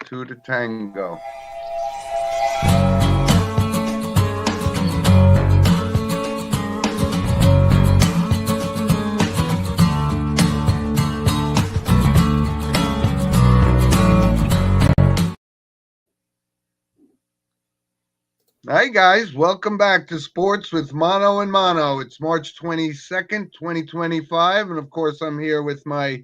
to the tango. Hi, guys. Welcome back to Sports with Mono and Mono. It's March 22nd, 2025. And of course, I'm here with my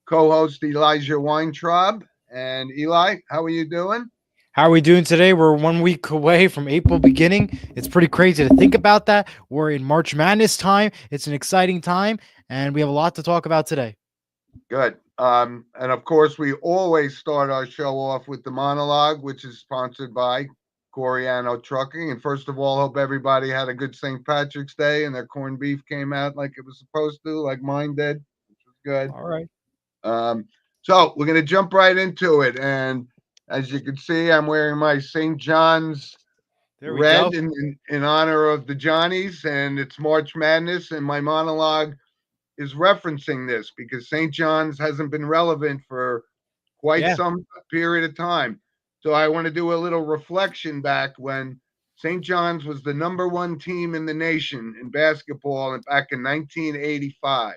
co host, Elijah Weintraub. And Eli, how are you doing? How are we doing today? We're 1 week away from April beginning. It's pretty crazy to think about that. We're in March Madness time. It's an exciting time, and we have a lot to talk about today. Good. And of course, we always start our show off with the Mono-Logue, which is sponsored by Coriano Trucking. And first of all, hope everybody had a good St. Patrick's Day and their corned beef came out like it was supposed to, like mine did, which was good. All right. So we're going to jump right into it. And as you can see, I'm wearing my St. John's There we red go. in honor of the Johnnies, and it's March Madness. And my monologue is referencing this because St. John's hasn't been relevant for quite Yeah. some period of time. So I want to do a little reflection back when St. John's was the #1 team in the nation in basketball back in 1985.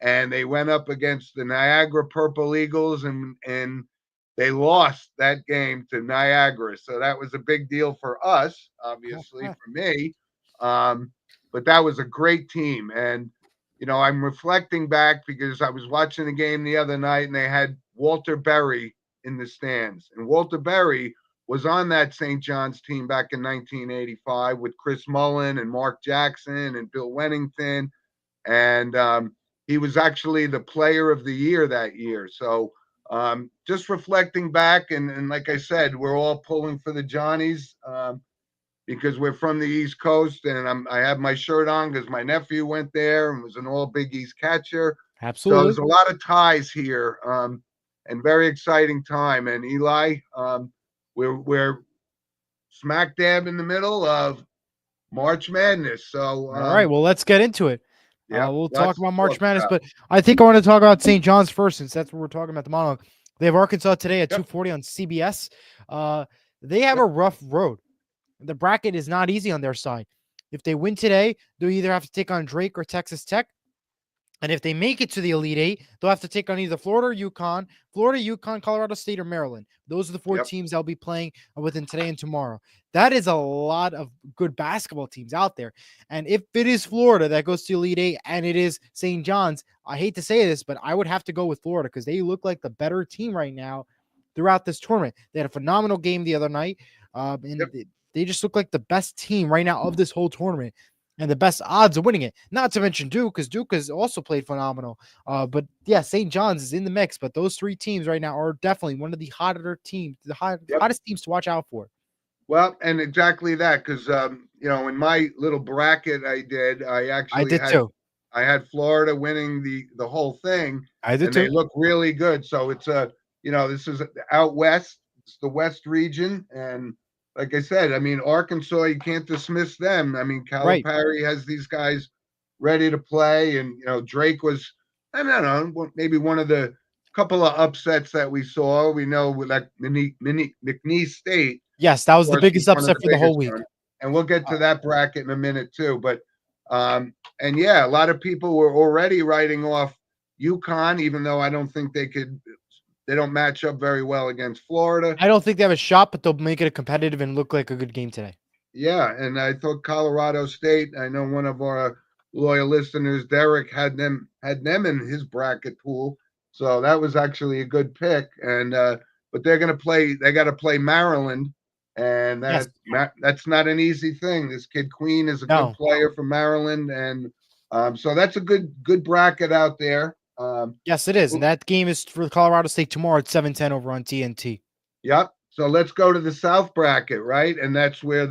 And they went up against the Niagara Purple Eagles and they lost that game to Niagara. So that was a big deal for us, obviously, for me. But that was a great team. And I'm reflecting back because I was watching the game the other night and they had Walter Berry in the stands. And Walter Berry was on that St. John's team back in 1985 with Chris Mullen and Mark Jackson and Bill Wennington. And he was actually the player of the year that year. So just reflecting back, and like I said, we're all pulling for the Johnnies. Because we're from the East Coast, and I have my shirt on because my nephew went there and was an all Big East catcher. So Absolutely. there's a lot of ties here, and very exciting time. And Eli, we're smack dab in the middle of March Madness. So All right. Well, let's get into it. yeah, We'll talk lots to about talk March Madness, about. but I think I want to talk about St. John's first, since that's what we're talking about. The monologue. They have Arkansas today at Yep. 2:40 on CBS. They have Yep. a rough road. The bracket is not easy on their side. If they win today, they'll either have to take on Drake or Texas Tech. And if they make it to the Elite Eight, they'll have to take on either Florida, UConn, Colorado State, or Maryland. Those are the four Yep. teams they'll be playing within today and tomorrow. That is a lot of good basketball teams out there. And if it is Florida that goes to Elite Eight and it is St. John's, I hate to say this, but I would have to go with Florida because they look like the better team right now throughout this tournament. They had a phenomenal game the other night. And Yep. they just look like the best team right now of this whole tournament and the best odds of winning it. Not to mention Duke, because Duke has also played phenomenal. But yeah, St. John's is in the mix. But those three teams right now are definitely one of the hotter teams, the Yep. hottest teams to watch out for. Well, and exactly that, because in my little bracket I I actually did had too. I had Florida winning the whole thing, I did and they too. look really good. So it's this is out west, it's the West region, and like I said, I mean Arkansas, you can't dismiss them. I mean Right. Calipari has these guys ready to play, and Drake was, I don't know, maybe one of the couple of upsets that we saw. We know with like McNeese State. Yes, that Of was the course, was biggest one of upset the for the whole biggest week. ones. And we'll get Uh, to that bracket in a minute too. But and yeah, a lot of people were already writing off UConn, even though I don't think they don't match up very well against Florida. I don't think they have a shot, but they'll make it a competitive and look like a good game today. Yeah, and I thought Colorado State, I know one of our loyal listeners, Derek, had them in his bracket pool. So that was actually a good pick. And but they gotta play Maryland, and Yes. that's not an easy thing. This kid Queen is a good No. player for Maryland, and so that's a good bracket out there. Yes, it is. And that game is for Colorado State tomorrow at 7:10 over on TNT. Yep. So let's go to the South bracket, right? And that's where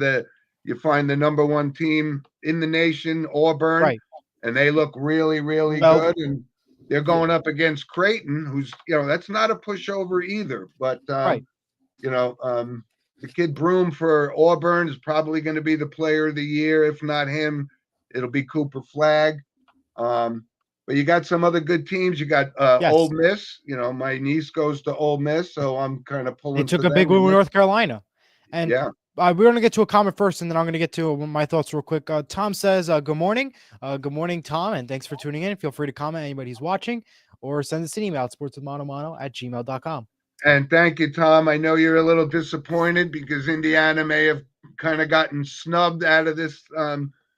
you find the #1 team in the nation, Auburn, Right. and they look really, really Well, good. And they're going up against Creighton, who's that's not a pushover either. But right. the kid Broom for Auburn is probably going to be the player of the year. If not him, it'll be Cooper Flagg. Um, But you got some other good teams. You got Ole Yes, Miss. My niece goes to Ole Miss, so I'm kind of they pulling took for a big them. win with North Carolina, and Yeah. we're going to get to a comment first, and then I'm going to get to my thoughts real quick. Tom says, "Good morning, good morning, Tom, and thanks for tuning in. Feel free to comment anybody who's watching, or send us an email at sportswithmonomano@gmail.com." And thank you, Tom. I know you're a little disappointed because Indiana may have kind of gotten snubbed out of this.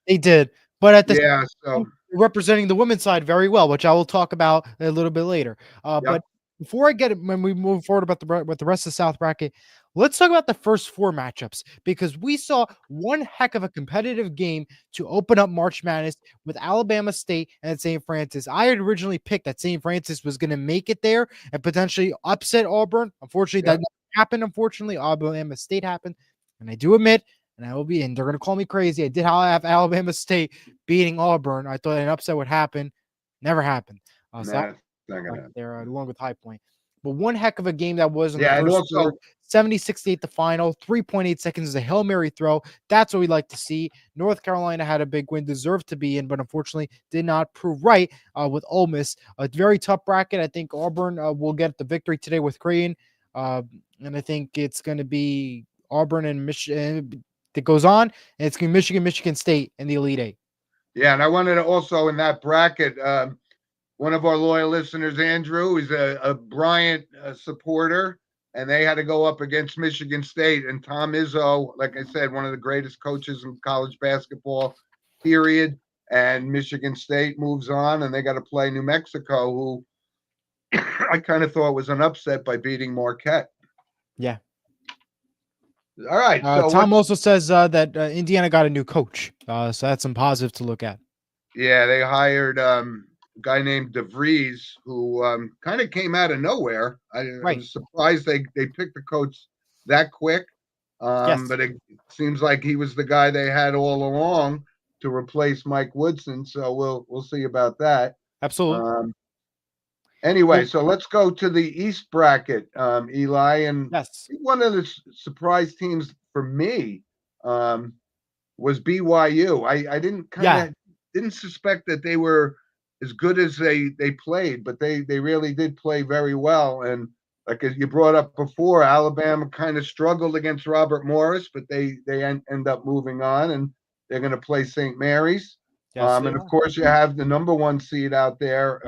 They did, but at the Yeah. So, representing the women's side very well, which I will talk about a little bit later. But yep. before I get it, when we move forward about with the rest of the South bracket, let's talk about the first four matchups because we saw one heck of a competitive game to open up March Madness with Alabama State and St. Francis. I had originally picked that St. Francis was going to make it there and potentially upset Auburn. Unfortunately, that Yep. never happened. Unfortunately, Alabama State happened, and I do admit, and I will be, and they're going to call me crazy. I did have Alabama State beating Auburn. I thought an upset would happen. Never happened. So Nah, it's not right gonna. there, along with High Point. But one heck of a game that was in the Yeah, and first also, quarter. 76-8 the final, 3.8 seconds is a Hail Mary throw. That's what we like to see. North Carolina had a big win, deserved to be in, but unfortunately did not prove right with Ole Miss. A very tough bracket. I think Auburn will get the victory today with Creighton. And I think it's going to be Auburn and Michigan that goes on, and it's going to be Michigan, Michigan State in the Elite Eight. yeah, and I wanted to also in that bracket. One of our loyal listeners, Andrew, is a Bryant supporter, and they had to go up against Michigan State. And Tom Izzo, like I said, one of the greatest coaches in college basketball, period. And Michigan State moves on, and they got to play New Mexico, who I kind of thought was an upset by beating Marquette. Yeah. All right, so Tom what's also says that Indiana got a new coach, so that's some positive to look at. yeah, they hired a guy named DeVries who kind of came out of nowhere. I Right. was surprised they picked the coach that quick, Yes. but it seems like he was the guy they had all along to replace Mike Woodson. So we'll see about that. Absolutely. Um, anyway, Well, so let's go to the East bracket, Eli, and yes. one of the surprise teams for me was BYU. I didn't kind Yeah. of didn't suspect that they were as good as they played, but they really did play very well. And like as you brought up before, Alabama kind of struggled against Robert Morris, but they end up moving on, and they're going to play St. Mary's. Yes, they And of are. course, you have the number one seed out there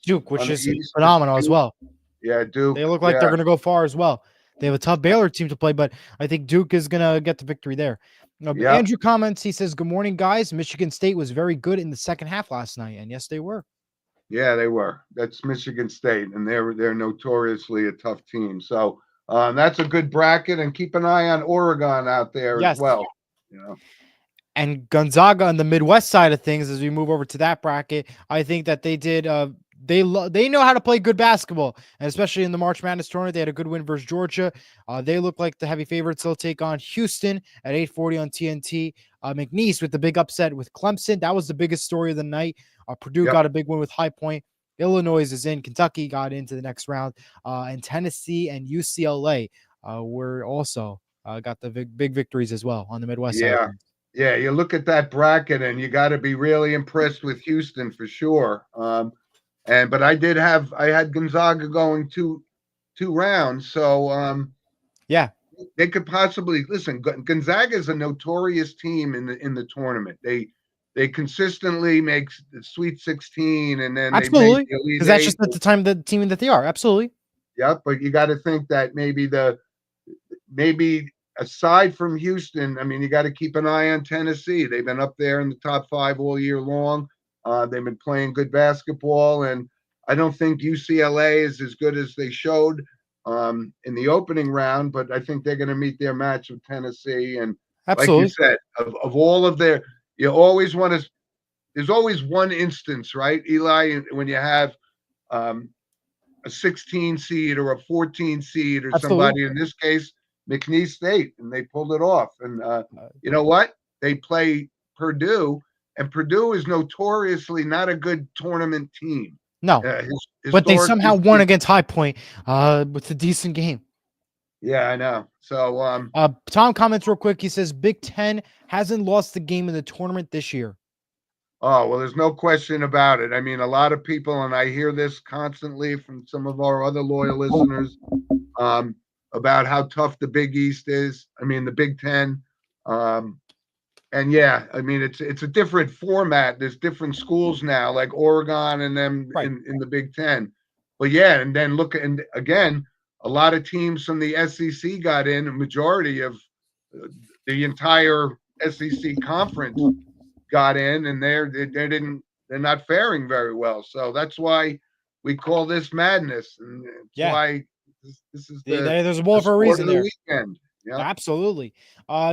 Duke, which on the is East. It's phenomenal as Duke. well. Yeah, They Duke. look like they're Yeah, going to go far as well. They have a tough Baylor team to play, but I think Duke is going to get the victory there. yep. Andrew comments. He says, "Good morning, guys. Michigan State was very good in the second half last night, and yes, they were." Yeah, they were. That's Michigan State, and they're notoriously a tough team. So that's a good bracket, and keep an eye on Oregon out there as Yes. well. You know, And Gonzaga on the Midwest side of things, as we move over to that bracket, I think that they did. They know how to play good basketball, and especially in the March Madness tournament, they had a good win versus Georgia. They look like the heavy favorites. They'll take on Houston at 8:40 on TNT. McNeese with the big upset with Clemson. That was the biggest story of the night. Purdue yep, got a big win with High Point. Illinois is in. Kentucky got into the next round, and Tennessee and UCLA were also got the big victories as well on the Midwest side of yeah, things. yeah. You look at that bracket, and you got to be really impressed with Houston for sure. But I had Gonzaga going two rounds, so Yeah, they could possibly listen. Gonzaga is a notorious team in the tournament. They consistently make the Sweet 16, and then they make absolutely. the Elite Because that's Eight. just at the time the team that they are. Absolutely. Yep, but you got to think that maybe aside from Houston, I mean, you got to keep an eye on Tennessee. They've been up there in the top five all year long. They've been playing good basketball, and I don't think UCLA is as good as they showed in the opening round, but I think they're going to meet their match with Tennessee. And like you Absolutely. said, of all of their, you always want to. There's always one instance, right, Eli, when you have um, a 16 seed or a 14 seed or Absolutely. somebody. In this case, McNeese State, and they pulled it off. And Uh, you know what? They play Purdue, and Purdue is notoriously not a good tournament team. no, but they Historically somehow won speaking. against High Point with a decent game. Yeah, I know. So Tom comments real quick. He says Big Ten hasn't lost the game in the tournament this year. Oh, well, there's no question about it. I mean, a lot of people, and I hear this constantly from some of our other loyal listeners, um, about how tough the Big East is. I mean, the Big Ten. Um, and yeah, I mean, it's a different format. There's different schools now, like Oregon and them Right. in the Big Ten. But yeah, and then look, and again, a lot of teams from the SEC got in. A majority of the entire SEC conference got in, and they're not faring very well. So that's why we call this madness, and it's Yeah. why this is There's a the ball for a sport reason of the there. weekend. Yeah. Absolutely.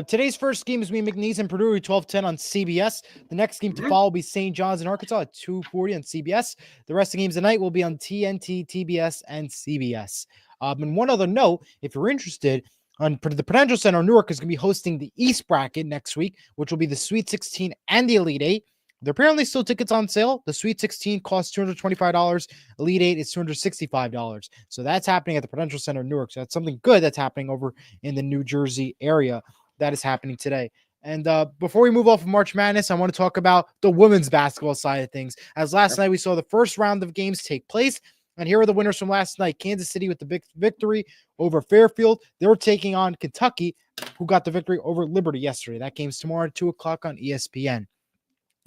Today's first game is between McNeese and Purdue, 12:10 on CBS. The next game to Mhm. follow will be St. John's in Arkansas at 2:40 on CBS. The rest of the games tonight will be on TNT, TBS, and CBS. And one other note, if you're interested, the Prudential Center, Newark is going to be hosting the East bracket next week, which will be the Sweet 16 and the Elite Eight. There are apparently still tickets on sale. The Sweet 16 costs $225. Elite Eight is $265. So that's happening at the Prudential Center, Newark. So that's something good that's happening over in the New Jersey area that is happening today. And before we move off of March Madness, I want to talk about the women's basketball side of things. As last night we saw the first round of games take place. And here are the winners from last night. Kansas City with the big victory over Fairfield. They were taking on Kentucky, who got the victory over Liberty yesterday. That game's tomorrow at 2 o'clock on ESPN.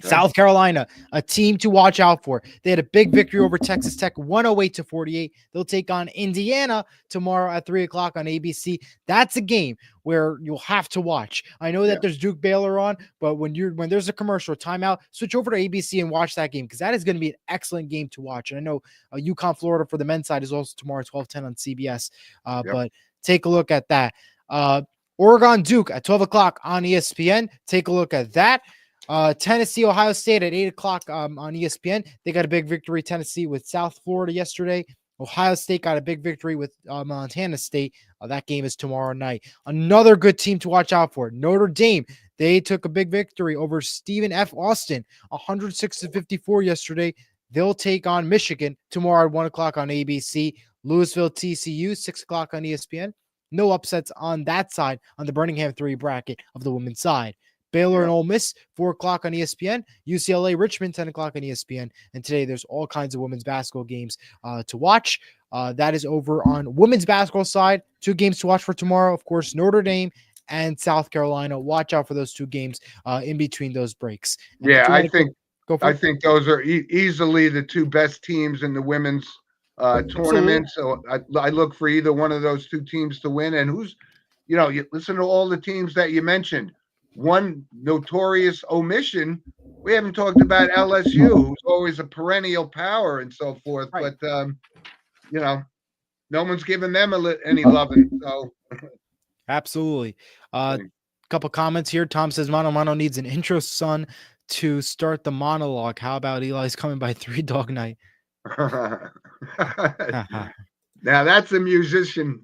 South Carolina, a team to watch out for. They had a big victory over Texas Tech, 108-48. They'll take on Indiana tomorrow at 3 o'clock on ABC. That's a game where you'll have to watch. I know that there's Duke Baylor on, but when there's a commercial timeout, switch over to ABC and watch that game because that is going to be an excellent game to watch. And I know UConn, Florida for the men's side is also tomorrow, 12:10 on CBS. But take a look at that. Oregon Duke at 12 o'clock on ESPN. Take a look at that. Tennessee, Ohio State at 8 o'clock on ESPN. They got a big victory, Tennessee, with South Florida yesterday. Ohio State got a big victory with Montana State. That game is tomorrow night. Another good team to watch out for, Notre Dame. They took a big victory over Stephen F. Austin, 106-54 yesterday. They'll take on Michigan tomorrow at 1 o'clock on ABC. Louisville, TCU, 6 o'clock on ESPN. No upsets on that side on the Birmingham 3 bracket of the women's side. Baylor and Ole Miss, 4 o'clock on ESPN. UCLA, Richmond, 10 o'clock on ESPN. And today there's all kinds of women's basketball games to watch. That is over on women's basketball side. 2 games to watch for tomorrow. Of course, Notre Dame and South Carolina. Watch out for those 2 games in between those breaks. And I think I think those are easily the 2 best teams in the women's tournament. So I look for either one of those 2 teams to win. And you listen to all the teams that you mentioned. One notorious omission, we haven't talked about LSU, who's always a perennial power and so forth. Right. But no one's giving them any loving. So absolutely. Couple comments here. Tom says Mono needs an intro son to start the monologue. How about Eli's coming by 3 dog night? Now that's a musician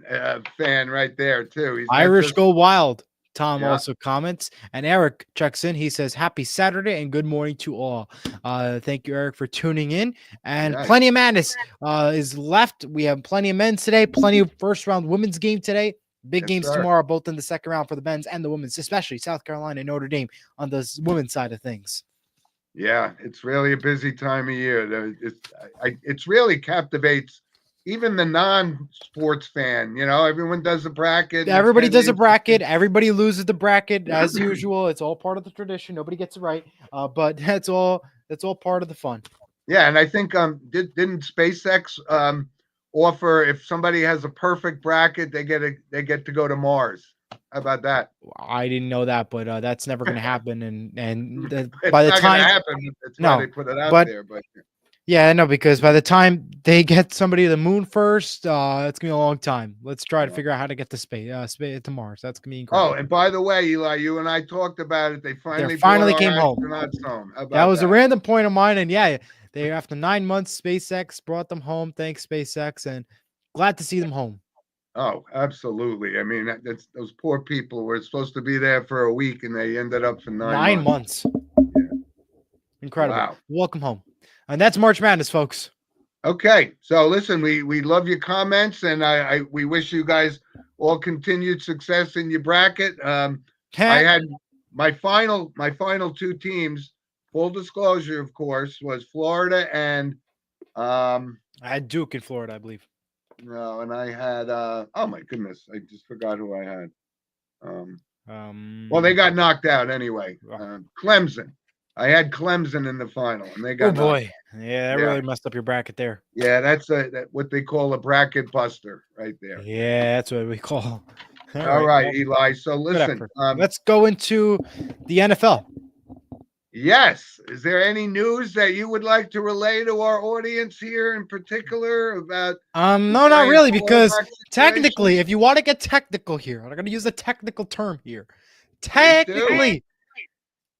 fan right there too. He's Irish Go Wild. Tom also comments, and Eric checks in. He says, happy Saturday and good morning to all. Thank you, Eric, for tuning in. And plenty of madness is left. We have plenty of men's today, plenty of first round women's game today. Big games tomorrow, both in the second round for the men's and the women's, especially South Carolina and Notre Dame on the women's side of things. Yeah, it's really a busy time of year. It's really captivates even the non-sports fan. Everyone does a bracket. Everybody does a bracket. Everybody loses the bracket as usual. It's all part of the tradition. Nobody gets it right, but that's all part of the fun. Yeah, and I think didn't SpaceX offer if somebody has a perfect bracket, they get to go to Mars. How about that? I didn't know that, but that's never going to happen. And by the time happen, that's why they put it out there. But yeah, no, because by the time they get somebody to the moon first, it's gonna be a long time. Let's try to figure out how to get to space to Mars. That's gonna be incredible. Oh, and by the way, Eli, you and I talked about it. They finally came home. That was a random point of mine, and they after 9 months, SpaceX brought them home. Thanks, SpaceX, and glad to see them home. Oh, absolutely. I mean, that's those poor people were supposed to be there for a week, and they ended up for 9 months. Yeah. Incredible. Wow. Welcome home. And that's March Madness, folks. Okay. So listen, we love your comments, and we wish you guys all continued success in your bracket. I had my final 2 teams full disclosure, of course, was Florida and um I had Duke in Florida, I believe. no, and I had oh my goodness, I just forgot who I had. Um well, they got knocked out anyway. Clemson. I had Clemson in the final, and they Oh got knocked boy, yeah, that Yeah. really messed up your bracket there. Yeah, that's what they call a bracket buster right there. Yeah, that's what we call. All right, well, Eli. So good listen, effort. Let's go into the NFL. yes. Is there any news that you would like to relay to our audience here in particular about No, not Giants really, because quarterback technically, situation? if you want to get technical here, I'm gonna use a technical term here. Please do. Technically,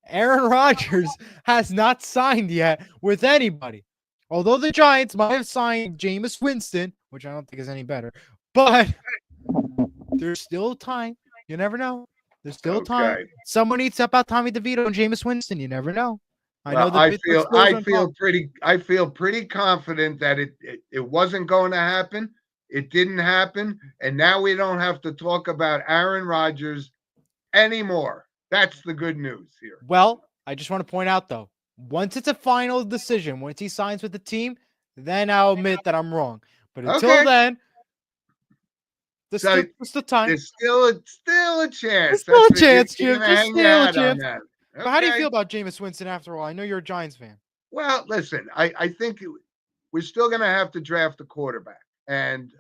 Aaron Rodgers has not signed yet with anybody. Although the Giants might have signed Jameis Winston, which I don't think is any better, but there's still time. You never know. There's still time. Okay. Someone needs to help out Tommy DeVito and Jameis Winston. You never know. I know Well, the Pittsburgh Steelers are involved. I feel pretty confident that it wasn't going to happen. It didn't happen, and now we don't have to talk about Aaron Rodgers anymore. That's the good news here. Well, I just want to point out though, once it's a final decision, once he signs with the team, then I'll admit that I'm wrong. But until then, there's still time. There's still a chance. There's still a chance, Jim. There's still a chance. Okay. But how do you feel about Jameis Winston after all? I know you're a Giants fan. Well, listen, I think we're still going to have to draft a quarterback. And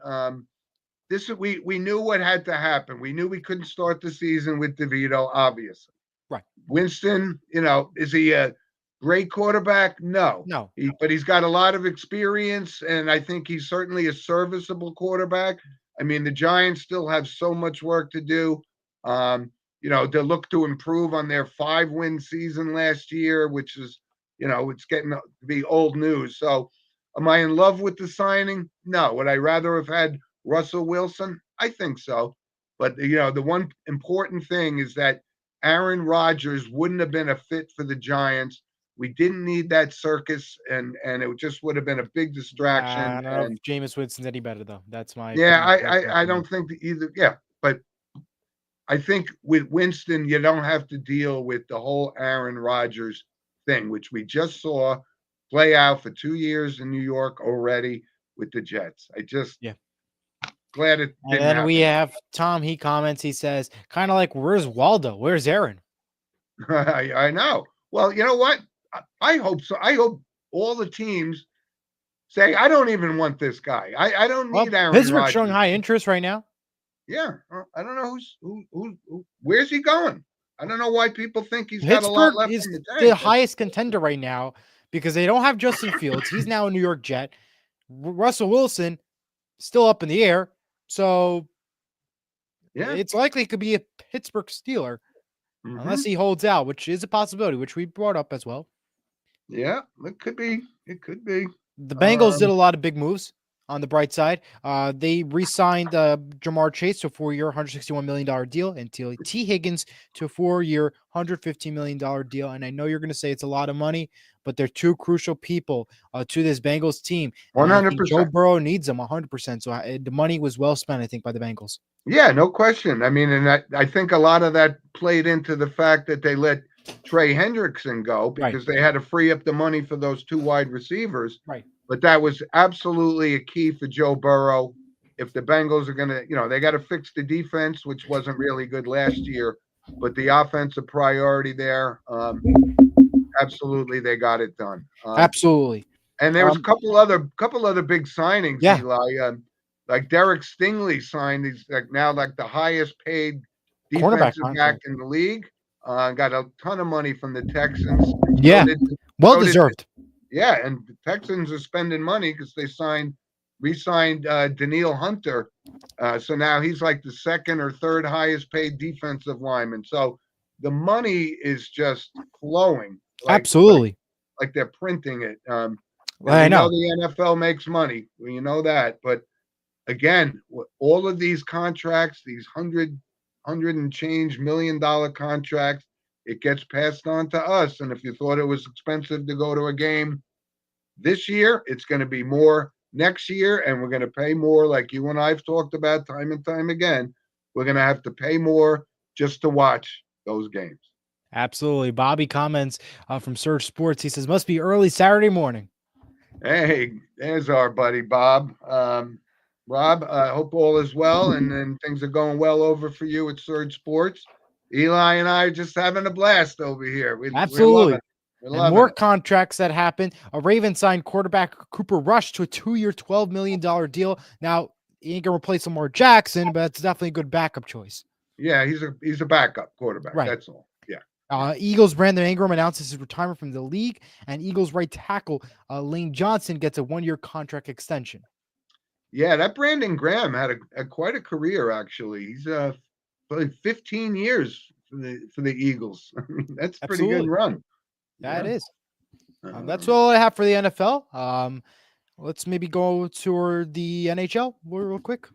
we knew what had to happen. We knew we couldn't start the season with DeVito, obviously. Right. Winston, is he a great quarterback? No. But he's got a lot of experience, and I think he's certainly a serviceable quarterback. I mean, the Giants still have so much work to do. To look to improve on their 5-win season last year, which is, it's getting to be old news. So am I in love with the signing? No. Would I rather have had Russell Wilson? I think so. But, the one important thing is that Aaron Rodgers wouldn't have been a fit for the Giants. We didn't need that circus, and it just would have been a big distraction. I don't know if Jameis Winston's any better, though. That's my I don't think that either. Yeah, but I think with Winston, you don't have to deal with the whole Aaron Rodgers thing, which we just saw play out for 2 years in New York already with the Jets. Glad it didn't And then happen. we have Tom. He comments. He says, kind of like, "Where's Waldo? Where's Aaron?" I know. Well, you know what? I hope so. I hope all the teams say, "I don't even want this guy. I don't need Aaron Pittsburgh's Rodgers." showing high interest right now. Yeah, I don't know who where's he going. I don't know why people think he's Pittsburgh got a lot left is in the tank. the highest contender right now because they don't have Justin Fields. He's now a New York Jet. Russell Wilson still up in the air. So it's likely it could be a Pittsburgh Steeler unless he holds out, which is a possibility, which we brought up as well. Yeah, it could be. It could be. The Bengals did a lot of big moves on the bright side. They re-signed Jamar Chase to a 4-year, $161 million deal and T. Higgins to a 4-year, $115 million deal. And I know you're going to say it's a lot of money, but they're two crucial people to this Bengals team. 100%. Joe Burrow needs them 100%. So the money was well spent, I think, by the Bengals. Yeah, no question. I mean, and I think a lot of that played into the fact that they let Trey Hendrickson go because they had to free up the money for those 2 wide receivers. Right. But that was absolutely a key for Joe Burrow. If the Bengals are going to, they got to fix the defense, which wasn't really good last year, but the offensive priority there, absolutely, they got it done. Absolutely. And there was a couple other big signings, Eli. Like Derek Stingley signed. He's now the highest paid defensive back in the league. Got a ton of money from the Texans. Yeah, well deserved. Yeah, and the Texans are spending money because they re-signed Daniil Hunter. So now he's like the second or third highest paid defensive lineman. So the money is just flowing. Absolutely. Like they're printing it. I know the NFL makes money. Well, you know that. But again, all of these contracts, these $100 and change $1 million contracts, it gets passed on to us. And if you thought it was expensive to go to a game this year, it's going to be more next year. And we're going to pay more, like you and I have talked about time and time again. We're going to have to pay more just to watch those games. Absolutely. Bobby comments from Surge Sports. He says, must be early Saturday morning. Hey, there's our buddy Bob. Rob, I hope all is well and things are going well over for you at Surge Sports. Eli and I are just having a blast over here. We're loving Absolutely. it. We're And loving more it. contracts that happen. A Ravens signed quarterback Cooper Rush to a 2-year, $12 million deal. Now, he ain't going to replace Lamar Jackson, but it's definitely a good backup choice. Yeah, he's a backup quarterback. Right. That's all. Yeah. Eagles Brandon Ingram announces his retirement from the league, and Eagles right tackle Lane Johnson gets a 1-year contract extension. Yeah, that Brandon Graham had a quite a career actually. He's played 15 years for the Eagles. I mean, that's a pretty good Absolutely. run. That Yeah. is. That's all I have for the NFL. Let's maybe go toward the NHL real quick.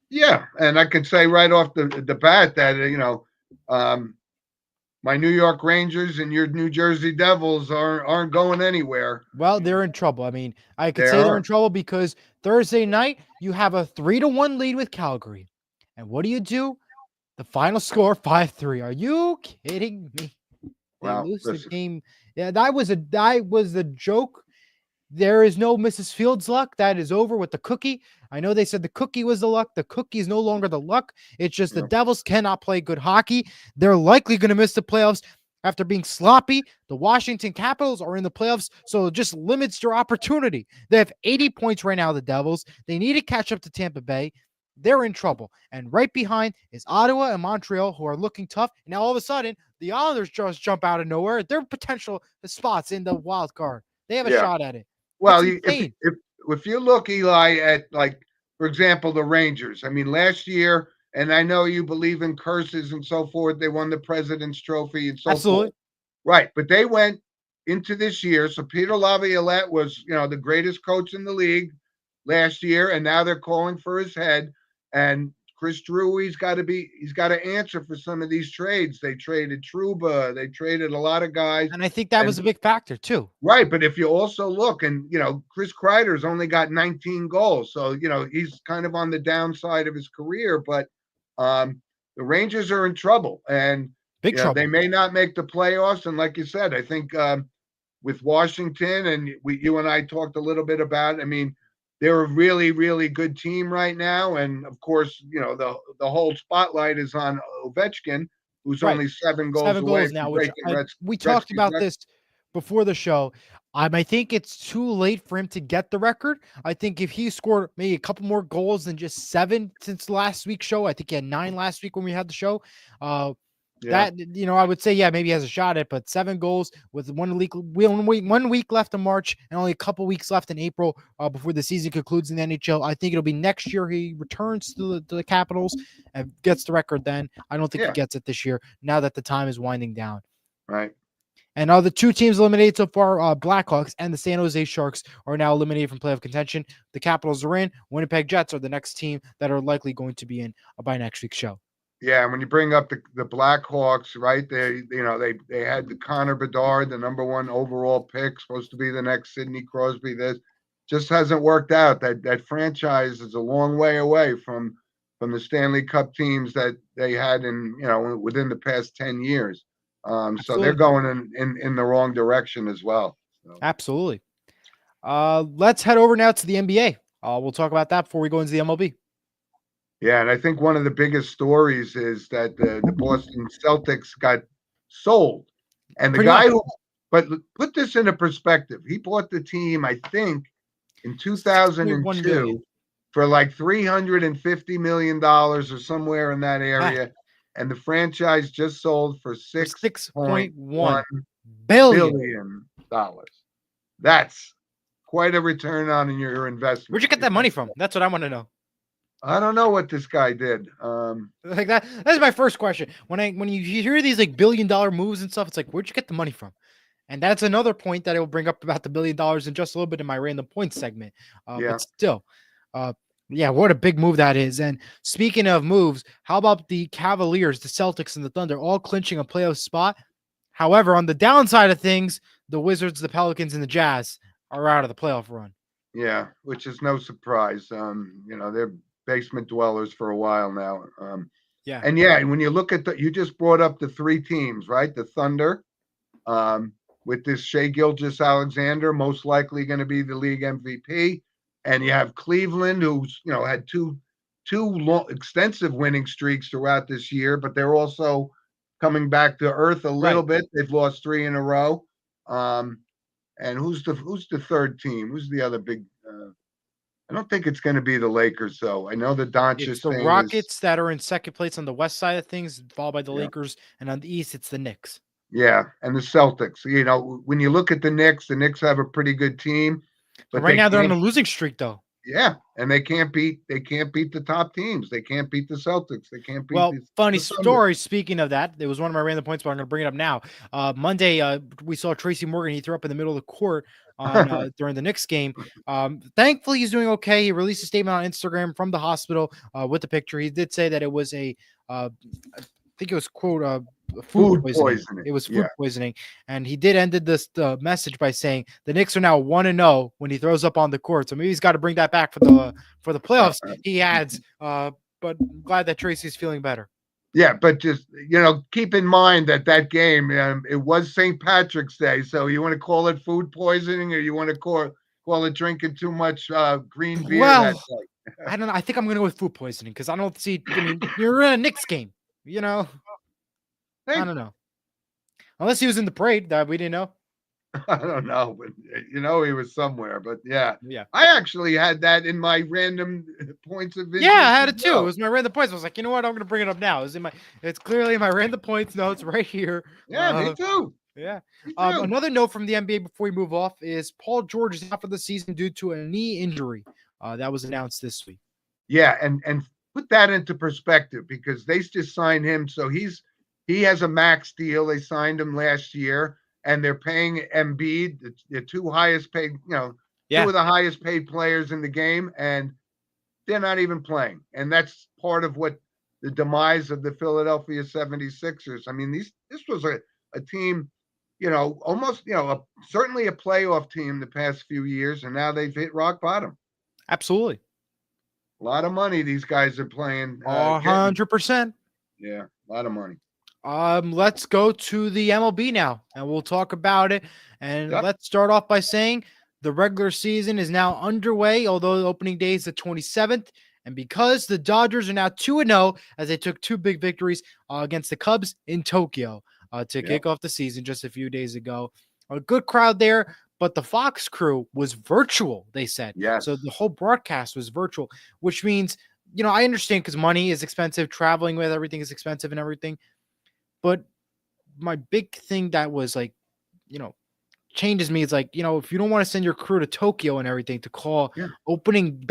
Yeah, and I could say right off the bat that my New York Rangers and your New Jersey Devils aren't going anywhere. Well, they're in trouble. I mean, I could They say they're in are. trouble because Thursday night you have a 3-1 lead with Calgary. And what do? The final score 5-3. Are you kidding me? They Well, lose listen. the game. Yeah, that was a joke. There is no Mrs. Fields luck. That is over with the cookie. I know they said the cookie was the luck. The cookie is no longer the luck. It's just the Devils cannot play good hockey. They're likely going to miss the playoffs after being sloppy. The Washington Capitals are in the playoffs, so it just limits their opportunity. They have 80 points right now, the Devils. They need to catch up to Tampa Bay. They're in trouble. And right behind is Ottawa and Montreal, who are looking tough. And now all of a sudden, the Islanders just jump out of nowhere. They're potential spots in the wild card. They have a shot at it. Well, It's insane. if you look, Eli, at like, for example, the Rangers. I mean, last year, and I know you believe in curses and so forth. They won the President's Trophy and so forth. Right, but they went into this year. So Peter Laviolette was, the greatest coach in the league last year, and now they're calling for his head. And Chris Drew, he's got to answer for some of these trades. They traded Trouba, they traded a lot of guys, and I think that was a big factor too. Right, but if you also look, and Chris Kreider's only got 19 goals, so he's kind of on the downside of his career. But the Rangers are in trouble, and big trouble. They may not make the playoffs. And like you said, I think with Washington, and you and I talked a little bit about. I mean, they're a really, really good team right now, and of course, the whole spotlight is on Ovechkin, who's only 7 goals away from now. breaking We talked about this before the show. I think it's too late for him to get the record. I think if he scored maybe a couple more goals than just 7 since last week's show, I think he had 9 last week when we had the show. That I would say maybe he has a shot at, but 7 goals with 1 week left in March and only a couple weeks left in April before the season concludes in the NHL. I think it'll be next year he returns to the Capitals and gets the record. Then I don't think he gets it this year. Now that the time is winding down, right. And the 2 teams eliminated so far, Blackhawks and the San Jose Sharks, are now eliminated from playoff contention. The Capitals are in. Winnipeg Jets are the next team that are likely going to be in by next week's show. Yeah, when you bring up the Blackhawks, right? They had the Connor Bedard, the number 1 overall pick, supposed to be the next Sidney Crosby. This just hasn't worked out. That franchise is a long way away from the Stanley Cup teams that they had within the past 10 years. So they're going in the wrong direction as well. So. Absolutely. Let's head over now to the NBA. We'll talk about that before we go into the MLB. Yeah, and I think one of the biggest stories is that the Boston Celtics got sold. And the guy but put this into perspective. He bought the team, I think, in 2002 for like $350 million or somewhere in that area. And the franchise just sold for $6.1 billion. That's quite a return on your investment. Where'd you get that money from? That's what I want to know. I don't know what this guy did. Like that's my first question. When you hear these like $1 billion moves and stuff, it's like, where'd you get the money from? And that's another point that I will bring up about the $1 billion in just a little bit in my random points segment. But still, what a big move that is. And speaking of moves, how about the Cavaliers, the Celtics, and the Thunder all clinching a playoff spot? However, on the downside of things, the Wizards, the Pelicans, and the Jazz are out of the playoff run. Yeah, which is no surprise. They're basement dwellers for a while now. Yeah. And yeah, when you look at you just brought up the three teams, right? The Thunder, with this Shea Gilgeous-Alexander, most likely going to be the league MVP, and you have Cleveland, who's had two extensive winning streaks throughout this year, but they're also coming back to earth a little bit. They've lost 3 in a row. And who's the third team? Who's the other big? I don't think it's going to be the Lakers, though. I know the It's Doncic the thing is. Rockets that are in second place on the west side of things, followed by the Yeah. Lakers, and on the east, it's the Knicks. Yeah, and the Celtics. When you look at the Knicks have a pretty good team, but right now they're on a losing streak, though. Yeah, and they can't beat the top teams. They can't beat the Celtics. They can't beat. Well, funny the story. Speaking of that, it was one of my random points, but I'm going to bring it up now. Monday, we saw Tracy Morgan. He threw up in the middle of the court on during the Knicks game. Thankfully, he's doing okay. He released a statement on Instagram from the hospital with the picture. He did say that it was I think it was quote food poisoning. It was food poisoning, and he did ended this message by saying the Knicks are now 1-0 when he throws up on the court. So maybe he's got to bring that back for the playoffs. He adds, but I'm glad that Tracy's feeling better. Yeah, but just keep in mind that game it was St. Patrick's Day, so you want to call it food poisoning, or you want to call it drinking too much green beer that day? I don't know. I think I'm going to go with food poisoning because I don't see. I mean, you're in a Knicks game, I don't know. Unless he was in the parade that we didn't know. I don't know, but he was somewhere. But yeah. I actually had that in my random points of vision. Yeah, I had it too. It was my random points. I was like, you know what? I'm going to bring it up now. It's clearly in my random points notes right here. Yeah, me too. Yeah. Another note from the NBA before we move off is Paul George is out for the season due to a knee injury. That was announced this week. Yeah, and put that into perspective because they just signed him, so he has a max deal. They signed him last year, and they're paying Embiid, the two highest paid, two of the highest paid players in the game, and they're not even playing. And that's part of what the demise of the Philadelphia 76ers. I mean, this was a team, almost, certainly a playoff team the past few years, and now they've hit rock bottom. Absolutely. A lot of money these guys are playing. 100%. Yeah, a lot of money. Let's go to the MLB now, and we'll talk about it. And let's start off by saying the regular season is now underway, although the opening day is the 27th. And because the Dodgers are now 2-0, as they took 2 big victories against the Cubs in Tokyo to kick off the season just a few days ago. A good crowd there, but the Fox crew was virtual, they said. Yes. So the whole broadcast was virtual, which means, I understand because money is expensive, traveling with everything is expensive and everything. But my big thing that was changes me is if you don't want to send your crew to Tokyo and everything to call opening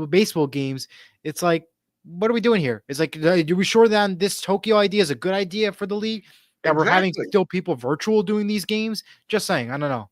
baseball games, it's like, what are we doing here? It's like, are we sure that this Tokyo idea is a good idea for the league? That we're having still people virtual doing these games? Just saying, I don't know.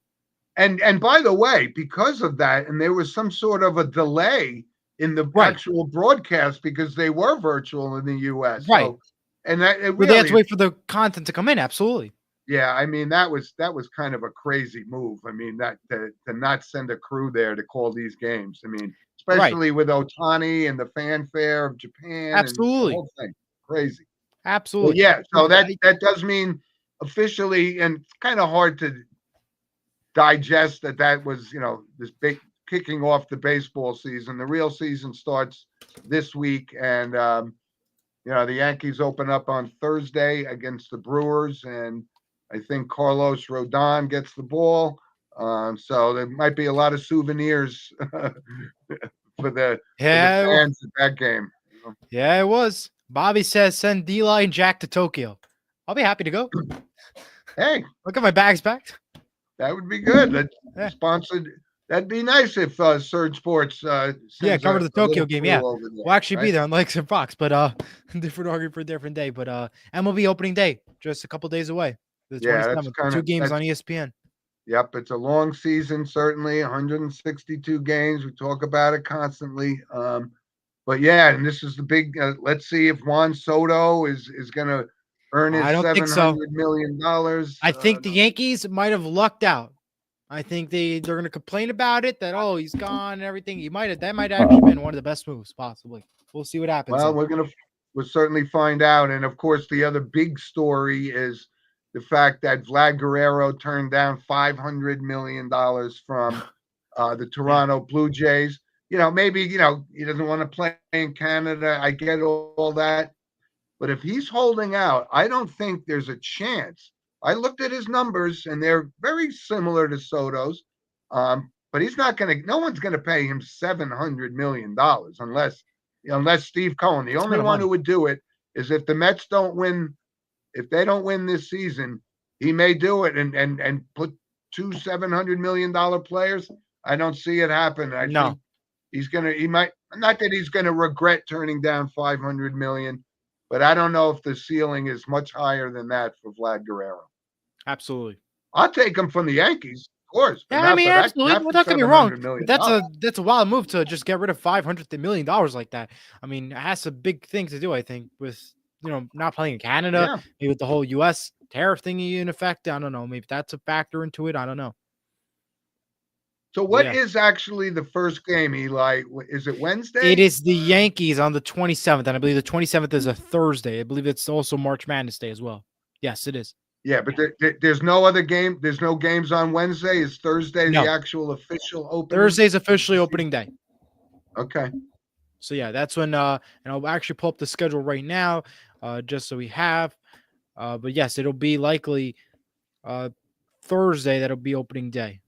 And by the way, because of that, and there was some sort of a delay in the actual broadcast because they were virtual in the U.S. Right. So, and that they have to wait for the content to come in. Absolutely. Yeah, I mean that was kind of a crazy move. I mean that to not send a crew there to call these games. I mean, especially with Ohtani and the fanfare of Japan. Absolutely, and the whole thing. Crazy. Absolutely. Well, yeah. So that does mean officially, and it's kind of hard to digest that was this big kicking off the baseball season. The real season starts this week, and the Yankees open up on Thursday against the Brewers, and I think Carlos Rodon gets the ball. So there might be a lot of souvenirs for the fans at that game. Yeah, it was. Bobby says send D-Line and Jack to Tokyo. I'll be happy to go. Hey, look at my bags packed. That would be good. Sponsored. That'd be nice if Surge Sports cover the Tokyo game. Yeah, we'll actually be there on Lakes and Fox, but different argument for a different day. But MLB opening day just a couple days away. The 27th, 2 games on ESPN. Yep, it's a long season, certainly 162 games. We talk about it constantly. But yeah, and this is the big. Let's see if Juan Soto is going to earn his $700 million. I think the Yankees might have lucked out. I think they're going to complain about it that he's gone and everything. That might have actually been one of the best moves possibly. We'll see what happens. Well, we're going we'll certainly find out. And of course, the other big story is the fact that Vlad Guerrero turned down $500 million from the Toronto Blue Jays. Maybe he doesn't want to play in Canada. I get all that, but if he's holding out, I don't think there's a chance. I looked at his numbers, and they're very similar to Soto's. But he's not going to. No one's going to pay him $700 million unless Steve Cohen. The only one who would do it is if the Mets don't win. If they don't win this season, he may do it and put two $700 million players. I don't see it happen. I think he's gonna. He might not that he's going to regret turning down $500 million, but I don't know if the ceiling is much higher than that for Vlad Guerrero. Absolutely. I'll take him from the Yankees. Of course. Yeah, I mean, absolutely. Well, don't get me wrong. That's a wild move to just get rid of $500 million like that. I mean, it has a big thing to do, I think, with not playing in Canada, maybe with the whole U.S. tariff thingy in effect. I don't know. Maybe that's a factor into it. I don't know. So what is actually the first game, Eli? Is it Wednesday? It is the Yankees on the 27th, and I believe the 27th is a Thursday. I believe it's also March Madness Day as well. Yes, it is. Yeah, but there's no other game. There's no games on Wednesday. Is Thursday the actual official opening? Thursday's officially opening day. Okay. So yeah, that's when. And I'll actually pull up the schedule right now, just so we have. But yes, it'll be likely Thursday. That'll be opening day.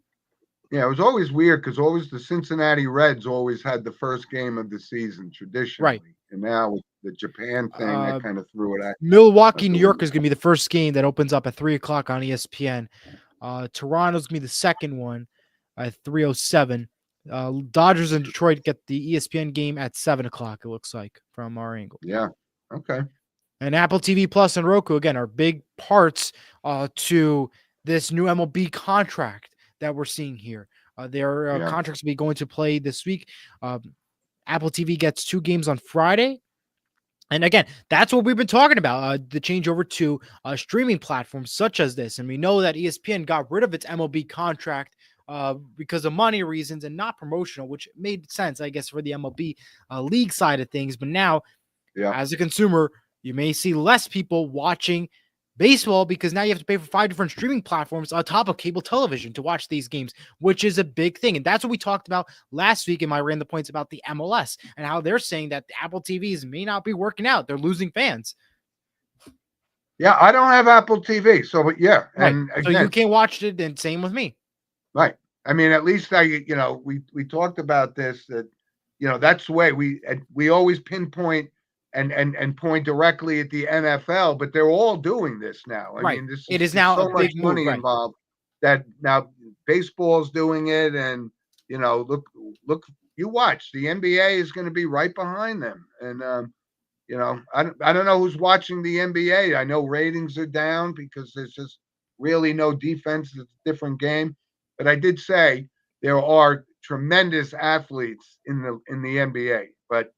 Yeah, it was always weird because always the Cincinnati Reds always had the first game of the season traditionally, right? And now with the Japan thing, that kind of threw it at Milwaukee, New York is going to be the first game that opens up at 3:00 on ESPN. Toronto's going to be the second one at 3:07. Dodgers and Detroit get the ESPN game at 7:00. It looks like from our angle. Yeah. Okay. And Apple TV Plus and Roku again are big parts to this new MLB contract that we're seeing here. Their contracts will be going to play this week. Apple TV gets 2 games on Friday. And again, that's what we've been talking about, the change over to streaming platforms such as this. And we know that ESPN got rid of its MLB contract because of money reasons and not promotional, which made sense, I guess, for the MLB league side of things. But now, as a consumer, you may see less people watching baseball because now you have to pay for 5 different streaming platforms on top of cable television to watch these games, which is a big thing. And that's what we talked about last week in my Ran the Points about the MLS and how they're saying that the Apple TVs may not be working out. They're losing fans. Yeah, I don't have Apple TV. So, but yeah. Right. And again, so you can't watch it, and same with me. Right. I mean, at least we talked about this, that, that's the way we always pinpoint and point directly at the NFL, but they're all doing this now. I mean, it is now so a much big money move, involved that now baseball's doing it, and look, you watch, the NBA is going to be right behind them, and I don't know who's watching the NBA. I know ratings are down because there's just really no defense. It's a different game, but I did say there are tremendous athletes in the NBA, but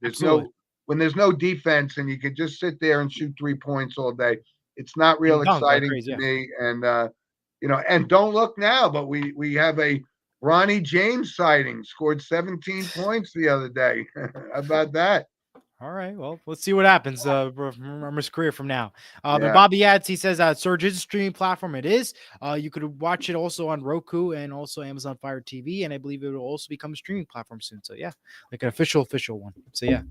when there's no defense and you can just sit there and shoot 3 points all day, it's not real exciting to me. And and don't look now, but we have a Bronny James sighting, scored 17 points the other day. How about that? All right, well, let's see what happens from his career from now. But Bobby adds, he says Surge is a streaming platform. It is. You could watch it also on Roku and also Amazon Fire TV, and I believe it will also become a streaming platform soon. So yeah, like an official one. So yeah.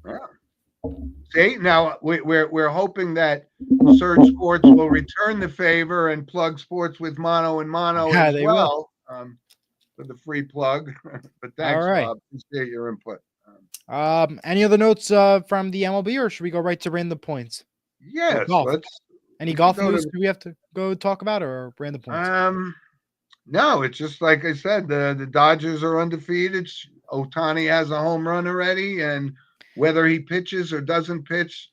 See, now we're hoping that Surge Sports will return the favor and plug sports with Mono and Mono as well for the free plug. But thanks, Bob. Appreciate your input. Any other notes from the MLB, or should we go right to random points? Yes. Any golf news do we have to go talk about, or random points? No, it's just like I said, the Dodgers are undefeated. Ohtani has a home run already, and whether he pitches or doesn't pitch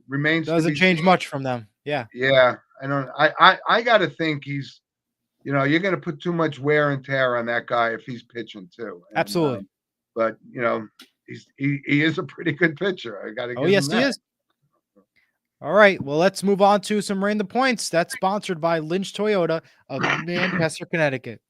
remains doesn't change much from them. Yeah. Yeah. I got to think he's, you're going to put too much wear and tear on that guy if he's pitching too. And, absolutely. But he is a pretty good pitcher. I got to. Oh yes, he is. All right. Well, let's move on to some random points. That's sponsored by Lynch Toyota of Manchester, Connecticut.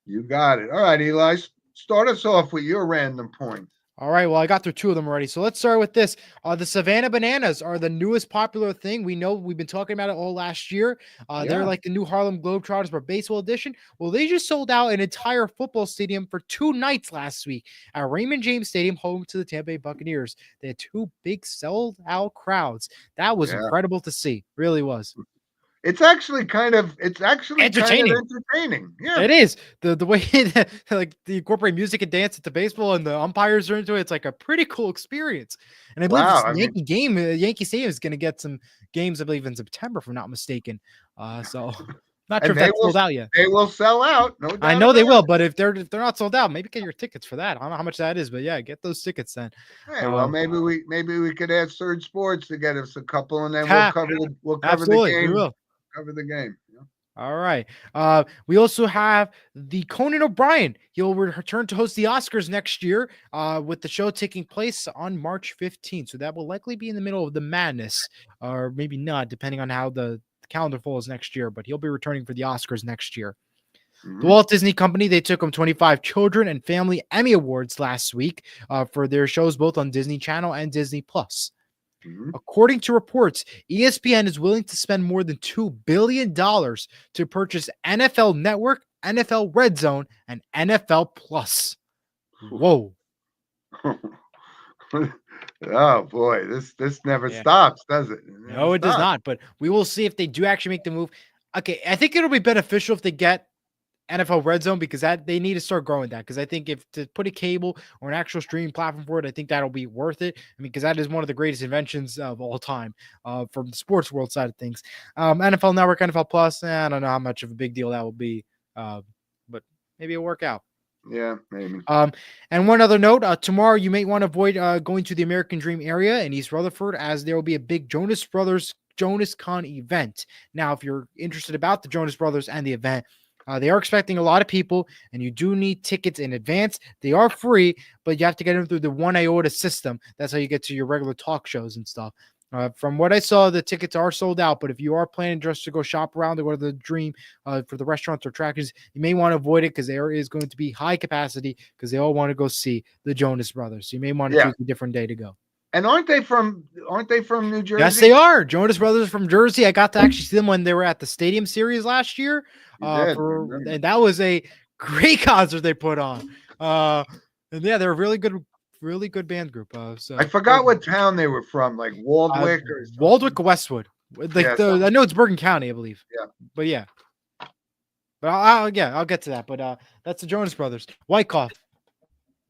You got it. All right, Eli. Start us off with your random point. All right. Well, I got through 2 of them already. So let's start with this. The Savannah Bananas are the newest popular thing. We know we've been talking about it all last year. They're Yeah. like the new Harlem Globetrotters for baseball edition. Well, they just sold out an entire football stadium for 2 nights last week at Raymond James Stadium, home to the Tampa Bay Buccaneers. They had 2 big sold out crowds. That was Yeah. incredible to see. Really was. It's actually kind of Entertaining. entertaining. Yeah. It is the way that, like they incorporate music and dance into baseball, and the umpires are into it. It's like a pretty cool experience. And I believe Wow. this I mean, Yankee Stadium is going to get some games, I believe, in September, if I'm not mistaken. So not sure and if that's sold out yet. they will sell out, no I doubt know they about will, it. but if they're not sold out, maybe get your tickets for that. I don't know how much that is, but yeah, get those tickets then. Hey, well, maybe we could ask Surge Sports to get us a couple, and then Ha, we'll cover the absolutely, we game. will. Cover the game. All right. We also have the Conan O'Brien. He'll return to host the Oscars next year, with the show taking place on March 15th. So that will likely be in the middle of the madness, or maybe not, depending on how the calendar falls next year. But he'll be returning for the Oscars next year. The Walt Disney Company, they took home 25 Children and Family Emmy Awards last week for their shows both on Disney Channel and Disney Plus. According to reports, ESPN is willing to spend more than $2 billion to purchase NFL Network, NFL Red Zone, and NFL Plus. Whoa. Oh boy, this never stops, does it? No, it does not. But we will see if they do actually make the move. Okay, I think it'll be beneficial if they get NFL Red Zone, because that they need to start growing that. Because I think if to put a cable or an actual streaming platform for it, I think that'll be worth it. I mean, because that is one of the greatest inventions of all time, from the sports world side of things. NFL Network, NFL Plus, I don't know how much of a big deal that will be, but maybe it'll work out. Yeah, maybe. And one other note, tomorrow you may want to avoid going to the American Dream area in East Rutherford, as there will be a big Jonas Brothers Jonas Con event. Now, if you're interested about the Jonas Brothers and the event, they are expecting a lot of people, and you do need tickets in advance. They are free, but you have to get them through the One Iota system. That's how you get to your regular talk shows and stuff. From what I saw, the tickets are sold out, but if you are planning just to go shop around or go to the Dream for the restaurants or attractions, you may want to avoid it, because there is going to be high capacity, because they all want to go see the Jonas Brothers. So you may want to choose a different day to go. And aren't they from New Jersey? Yes, they are. Jonas Brothers from Jersey. I got to actually see them when they were at the Stadium Series last year. And that was a great concert they put on. And yeah, they're a really good band group. So I forgot what town they were from, like Waldwick or something. Waldwick, Westwood. Like I know it's Bergen County, I believe. Yeah. But yeah. But I'll get to that. But that's the Jonas Brothers. Wyckoff.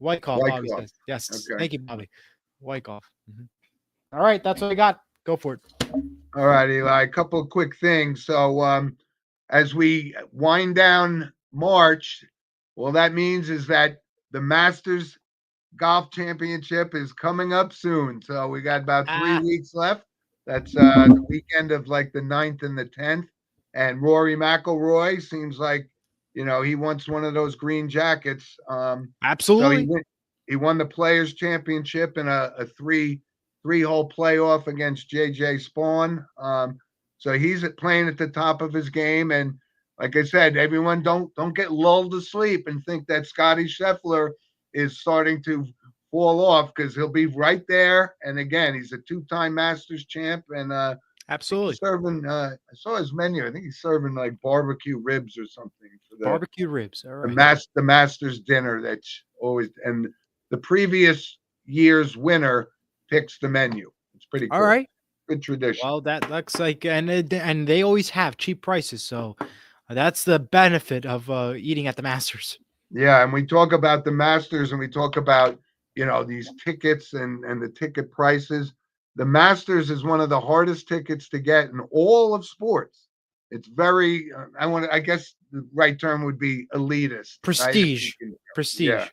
Bobby says. Yes. Okay. Thank you, Bobby. Wyckoff. All right, that's what I got. Go for it. All right, Eli. A couple of quick things. So, as we wind down March, all that means is that the Masters Golf Championship is coming up soon. So we got about 3 weeks left. That's the weekend of like the 9th and the 10th. And Rory McIlroy seems like, he wants one of those green jackets. Absolutely. So he won the Players Championship in a three-hole playoff against JJ Spawn. So he's playing at the top of his game. And like I said, everyone don't get lulled to sleep and think that Scotty Scheffler is starting to fall off, because he'll be right there. And again, he's a 2-time Masters champ, and absolutely serving. I saw his menu. I think he's serving like barbecue ribs or something for the barbecue ribs. All right. The Masters dinner that's always, and the previous year's winner picks the menu. It's pretty cool. All right. Good tradition. Well, that looks like, and they always have cheap prices, so that's the benefit of eating at the Masters. Yeah, and we talk about the Masters, and we talk about these tickets and the ticket prices. The Masters is one of the hardest tickets to get in all of sports. It's very, I guess the right term would be elitist. Prestige. Right? Prestige.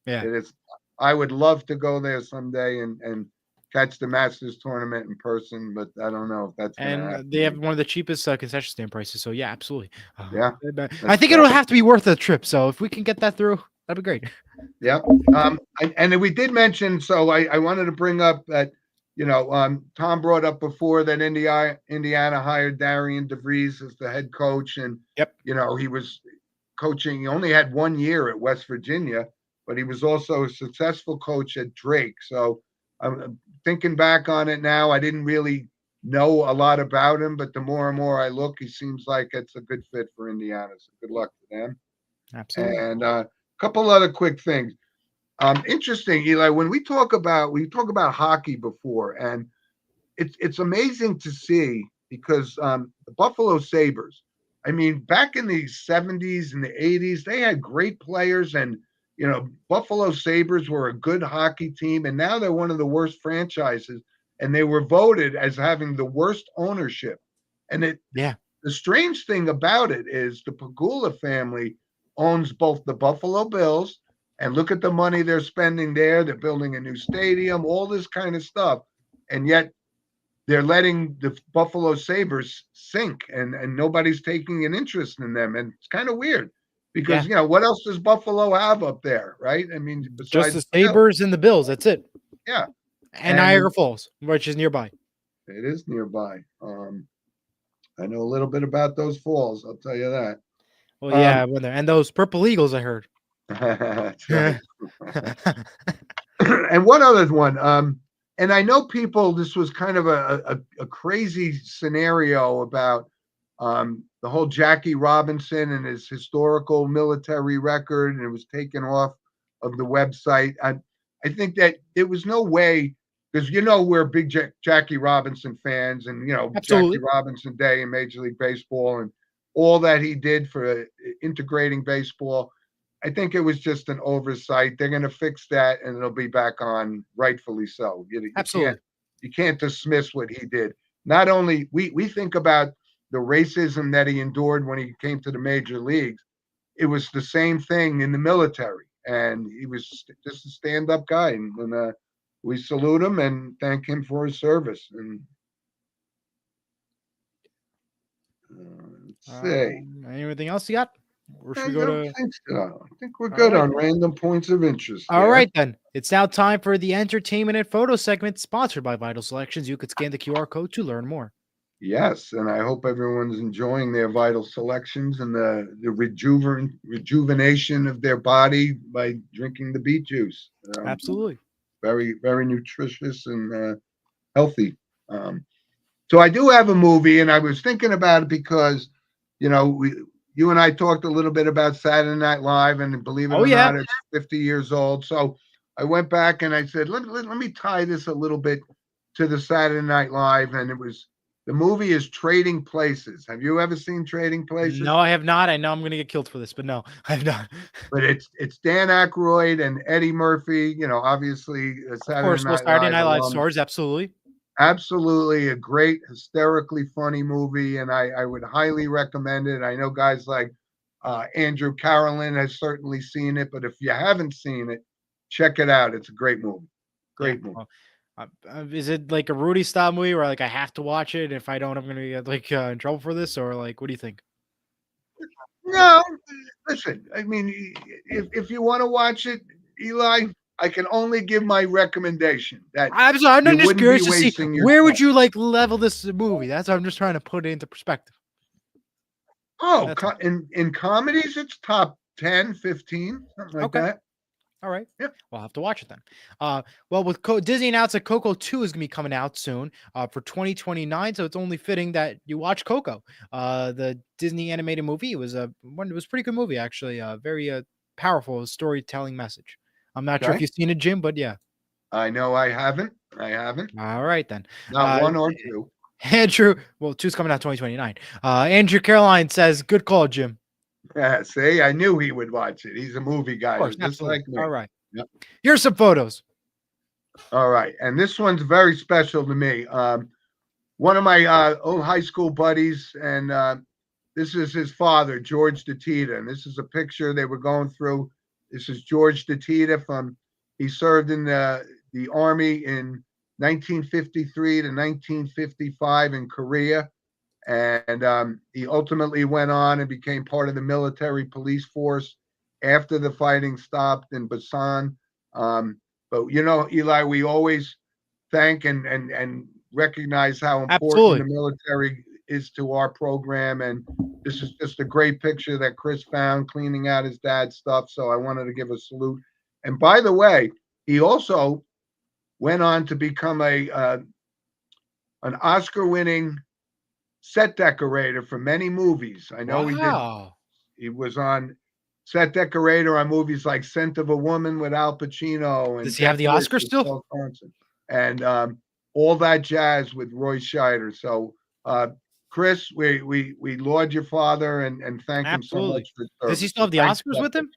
Yeah. It is. I would love to go there someday and catch the Masters tournament in person, but I don't know if that's going to happen. And they have one of the cheapest concession stand prices. So yeah, absolutely. Yeah. I think it'll have to be worth the trip. So if we can get that through, that'd be great. Yeah. And we did mention, so I wanted to bring up that, Tom brought up before that Indiana hired Darian DeVries as the head coach. And, he was coaching. He only had 1 year at West Virginia, but he was also a successful coach at Drake. So I'm thinking back on it now. I didn't really know a lot about him, but the more and more I look, he seems like it's a good fit for Indiana. So good luck to them. Absolutely. And a couple other quick things. Interesting, Eli. When we talk about hockey before, and it's amazing to see because the Buffalo Sabres. I mean, back in the 70s and the 80s, they had great players, and Buffalo Sabres were a good hockey team, and now they're one of the worst franchises, and they were voted as having the worst ownership. And Yeah. the strange thing about it is the Pagula family owns both the Buffalo Bills, and look at the money they're spending there. They're building a new stadium, all this kind of stuff. And yet they're letting the Buffalo Sabres sink, and nobody's taking an interest in them. And it's kind of weird because, Yeah. what else does Buffalo have up there, right? I mean, Just besides the the Bills. Sabres and the Bills. That's it. Yeah. And Niagara Falls, which is nearby. It is nearby. I know a little bit about those falls, I'll tell you that. Well, yeah, when and those Purple Eagles, I heard. That's right. And one other one, and I know people, this was kind of a crazy scenario about the whole Jackie Robinson and his historical military record, and it was taken off of the website. I think that there was no way, because we're big Jackie Robinson fans, and Absolutely. Jackie Robinson Day in Major League Baseball and all that he did for integrating baseball. I think it was just an oversight. They're going to fix that, and it'll be back on, rightfully so. Absolutely. You can't dismiss what he did. Not only we think about the racism that he endured when he came to the major leagues. It was the same thing in the military, and he was just a stand-up guy. And we salute him and thank him for his service. And let's see. Anything else you got? Or should we I go don't to? think so. I think we're good on random points of interest. All right, then. It's now time for the entertainment and photo segment sponsored by Vital Selections. You could scan the QR code to learn more. Yes, and I hope everyone's enjoying their Vital Selections and the rejuvenation of their body by drinking the beet juice. Absolutely. Very, very nutritious and healthy. So I do have a movie, and I was thinking about it because, you and I talked a little bit about Saturday Night Live, and believe it or not, it's 50 years old. So I went back and I said, let me tie this a little bit to the Saturday Night Live, and the movie is Trading Places. Have you ever seen Trading Places? No, I have not. I know I'm going to get killed for this, but no, I have not. But it's Dan Aykroyd and Eddie Murphy. Obviously, Saturday Night Live stars, absolutely. Absolutely a great, hysterically funny movie, and I would highly recommend it. I know guys like Andrew Carolyn has certainly seen it, but if you haven't seen it, check it out. It's a great movie. Great movie. Is it like a Rudy style movie where like I have to watch it? If I don't, I'm gonna get in trouble for this, or like, what do you think? No, listen. I mean, if you want to watch it, Eli, I can only give my recommendation. That I'm just curious to see where would you like level this movie. That's what I'm just trying to put it into perspective. Oh, in comedies, it's top 10, 15, something like that. All right. Yeah. We'll have to watch it then. Well, with Disney announced that Coco 2 is going to be coming out soon for 2029. So it's only fitting that you watch Coco. The Disney animated movie. It was a pretty good movie, actually. Very powerful storytelling message. I'm not sure if you've seen it, Jim, but yeah. I know I haven't. All right, then. Not one or two. Andrew, well, 2's coming out 2029. Andrew Caroline says, good call, Jim. Yeah, see, I knew he would watch it. He's a movie guy, of course, just like me. All right. Yep. Here's some photos. All right, and this one's very special to me. One of my old high school buddies, and this is his father, George DeTita, and this is a picture they were going through. This is George DeTita he served in the Army in 1953 to 1955 in Korea. And he ultimately went on and became part of the military police force after the fighting stopped in Busan. But Eli, we always thank and recognize how important the military is to our program. And this is just a great picture that Chris found cleaning out his dad's stuff. So I wanted to give a salute And by the way, he also went on to become an Oscar-winning set decorator for many movies. I know Wow. he was on set decorator on movies like Scent of a Woman with Al Pacino and Does he have Death the Wish Oscar with still? Paul Conson, and All That Jazz with Roy Scheider. So, Chris, we laud your father and thank him so Absolutely. much for his Does he service. still So have the thanks, Oscars with him?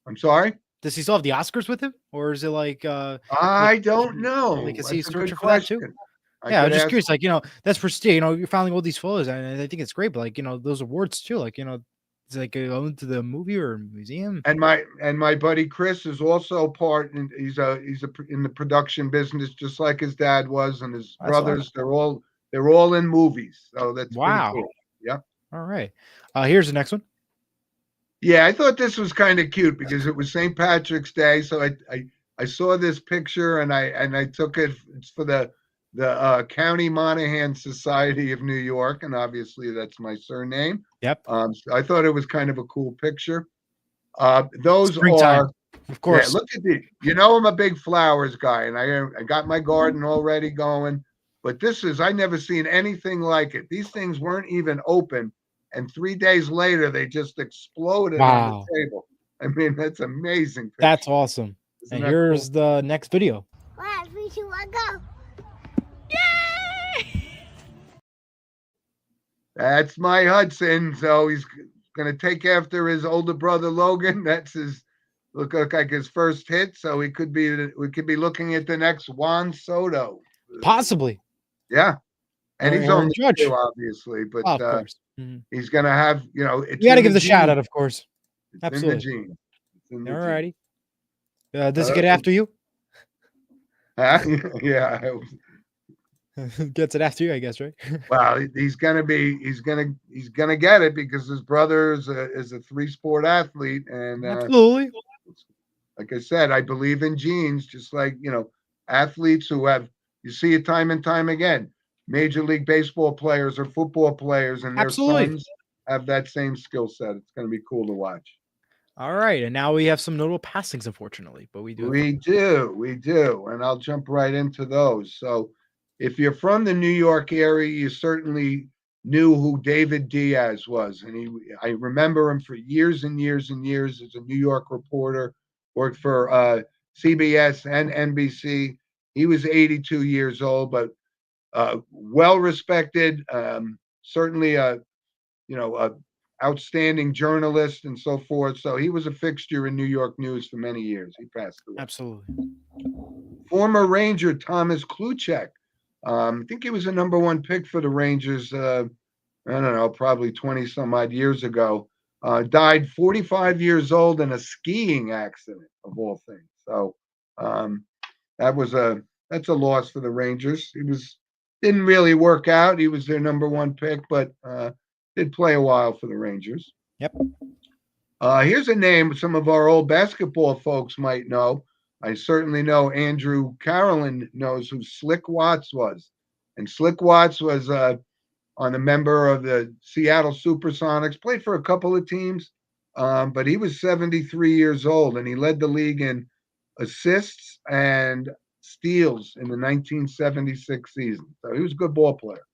I'm sorry? Does he still have the Oscars with him? Or is it like I don't like know. is he That's a good searching for that too? question. I Yeah, I'm could just ask. curious. Like, that's prestige. You're finding all these photos, and I think it's great. But like, those awards too. Like, it's like going to the movie or museum. And my buddy Chris is also part. And he's in the production business, just like his dad was, and his That's awesome. brothers. They're all in movies. So that's pretty Wow. cool. Yeah. All right. Here's the next one. Yeah, I thought this was kind of cute because it was St. Patrick's Day, so I saw this picture and I took it. It's for the County Monahan Society of New York, and obviously that's my surname. Yep. So I thought it was kind of a cool picture. Those Springtime, are, of course. Yeah, look at these. I'm a big flowers guy, and I got my garden already going. But I never seen anything like it. These things weren't even open. And 3 days later, they just exploded on the Wow. table. I mean, that's amazing. Picture. That's awesome. Isn't And that here's cool? the next video. 1, 3, 2, 1, go. That's my Hudson. So he's going to take after his older brother Logan. That's his look like his first hit. So we could be looking at the next Juan Soto. Possibly. Yeah. And Or he's Aaron only Judge. two, obviously, but Oh, of course. Mhm. he's going to have, You got to give the shout out, of course. It's Absolutely. in the gene. It's in the All gene. righty. Does it get after you? Yeah. Gets it after you, I guess, right? Well, he's gonna get it because his brother is a 3-sport athlete, and Absolutely. like I said, I believe in genes, just like athletes who you see it time and time again. Major League Baseball players or football players, and their Absolutely. sons have that same skill set. It's going to be cool to watch. All right, and now we have some notable passings, unfortunately, but we do. We do, and I'll jump right into those. So, if you're from the New York area, you certainly knew who David Diaz was, and I remember him for years and years and years as a New York reporter. Worked for CBS and NBC. He was 82 years old, but well respected. Certainly a outstanding journalist and so forth. So he was a fixture in New York news for many years. He passed away. Absolutely. Former Ranger Thomas Kluchek. I think he was a number 1 pick for the Rangers. I don't know, probably 20 some odd years ago. Died 45 years old in a skiing accident, of all things. So that's a loss for the Rangers. Didn't really work out. He was their number 1 pick, but did play a while for the Rangers. Yep. Here's a name some of our old basketball folks might know. I certainly know Andrew Carolyn knows who Slick Watts was. And Slick Watts was on a member of the Seattle Supersonics, played for a couple of teams, but he was 73 years old, and he led the league in assists and steals in the 1976 season. So he was a good ball player.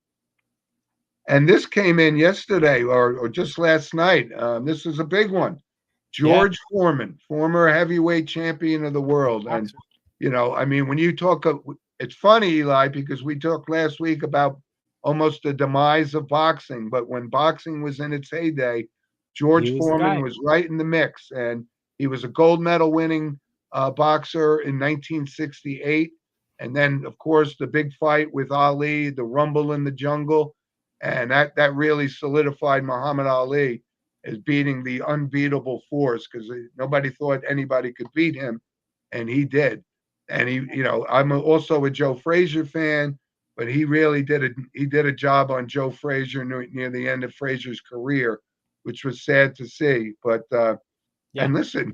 And this came in yesterday or just last night. This was a big one. George Foreman, former heavyweight champion of the world. And, I mean, when you talk, it's funny, Eli, because we talked last week about almost the demise of boxing. But when boxing was in its heyday, George Foreman was right in the mix. And he was a gold medal winning boxer in 1968. And then, of course, the big fight with Ali, the Rumble in the Jungle. And that really solidified Muhammad Ali as beating the unbeatable force because nobody thought anybody could beat him, and he did. And I'm also a Joe Frazier fan, but he really did a job on Joe Frazier near the end of Frazier's career, which was sad to see. But and listen,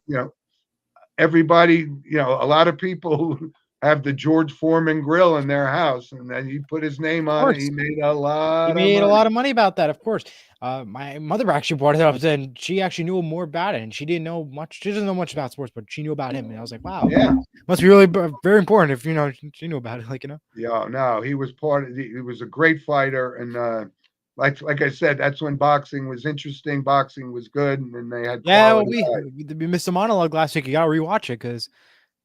everybody, a lot of people have the George Foreman grill in their house, and then he put his name on it. He made a lot. He of made money. a lot of money about that, of course. My mother actually brought it up, and she actually knew more about it, and she didn't know much. She doesn't know much about sports, but she knew about him, and I was like, wow, Yeah, must be really very important if she knew about it, yeah. No, he was he was a great fighter, and like I said, that's when boxing was interesting. Boxing was good, and then they had Yeah, well, quality guys. we missed the monologue last week. You gotta rewatch it because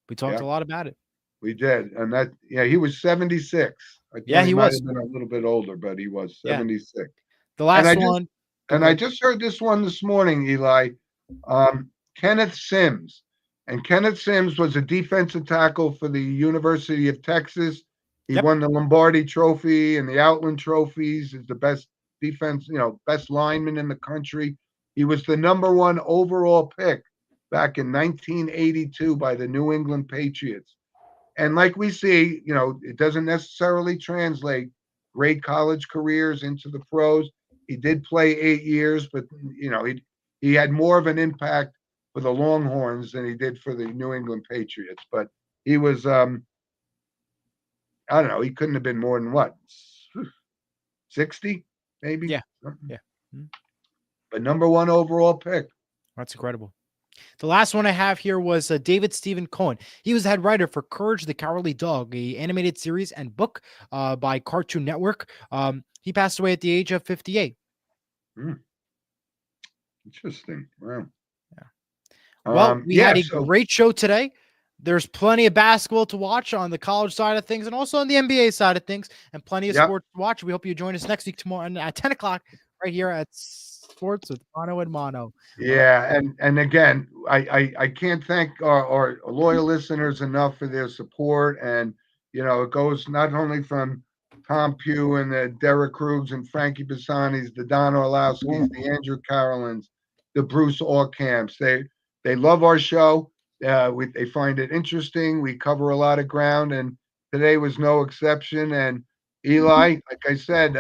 we talked Yeah, a lot about it. we did, and he was 76. I Yeah, thought he he might was. have been a little bit older, but he was Yeah, 76. the And last I just one. and I just heard this one this morning, Eli. Kenneth Sims. And Kenneth Sims was a defensive tackle for the University of Texas. He Yep. won the Lombardi Trophy and the Outland Trophies. Is the best defense, best lineman in the country. He was the #1 overall pick back in 1982 by the New England Patriots. And like we see, it doesn't necessarily translate great college careers into the pros. He did play 8 years, but he had more of an impact for the Longhorns than he did for the New England Patriots. But he was, I don't know, he couldn't have been more than what, 60 maybe. Yeah, yeah. But #1 overall pick. That's incredible. The last one I have here was David Stephen Cohen. He was the head writer for Courage the Cowardly Dog, a animated series and book by Cartoon Network. He passed away at the age of 58. Interesting. Wow. Yeah. Well, we had a so great show today. There's plenty of basketball to watch on the college side of things and also on the NBA side of things, and plenty of sports to watch. We hope you join us next week tomorrow at 10 o'clock right here at Sports with Mono and Mono. Yeah, and again, I can't thank our loyal listeners enough for their support, and it goes not only from Tom Pugh and the Derek Krugs and Frankie Bassani's, the Don Orlowskis, the Andrew Carolins, the Bruce Orcamps. They love our show. They find it interesting. We cover a lot of ground, and today was no exception. And Eli, like I said,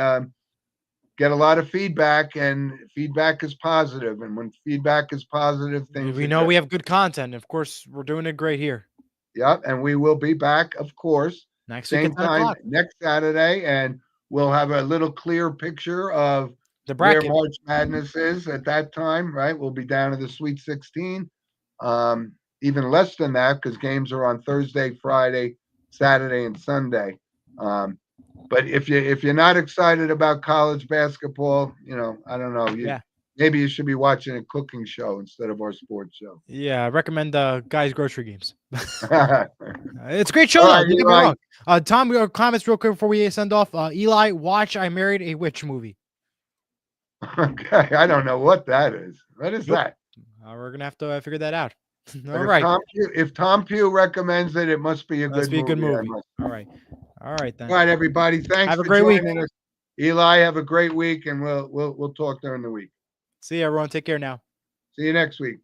get a lot of feedback, and feedback is positive. And when feedback is positive, things We are know good. we have good content. Of course, we're doing it great here. Yep, and we will be back, of course, Next week same at 10 time o'clock. next Saturday, and we'll have a little clear picture of The where bracket. March Madness is at that time, right? We'll be down to the Sweet 16. Even less than that because games are on Thursday, Friday, Saturday, and Sunday. But if you're not excited about college basketball, I don't know. Maybe you should be watching a cooking show instead of our sports show. Yeah, I recommend Guys Grocery Games. It's a great show, though. Right, Don't get me wrong. Tom, your comments real quick before we send off. Eli, watch I Married a Witch movie. Okay, I don't know what that is. What is that? We're going to have to figure that out. All right. If Tom Pugh recommends it, it must be a good movie. All right. All right, then. All right, everybody. Thanks have a for great joining week. us. Eli, have a great week, and we'll talk during the week. See you, everyone. Take care now. See you next week.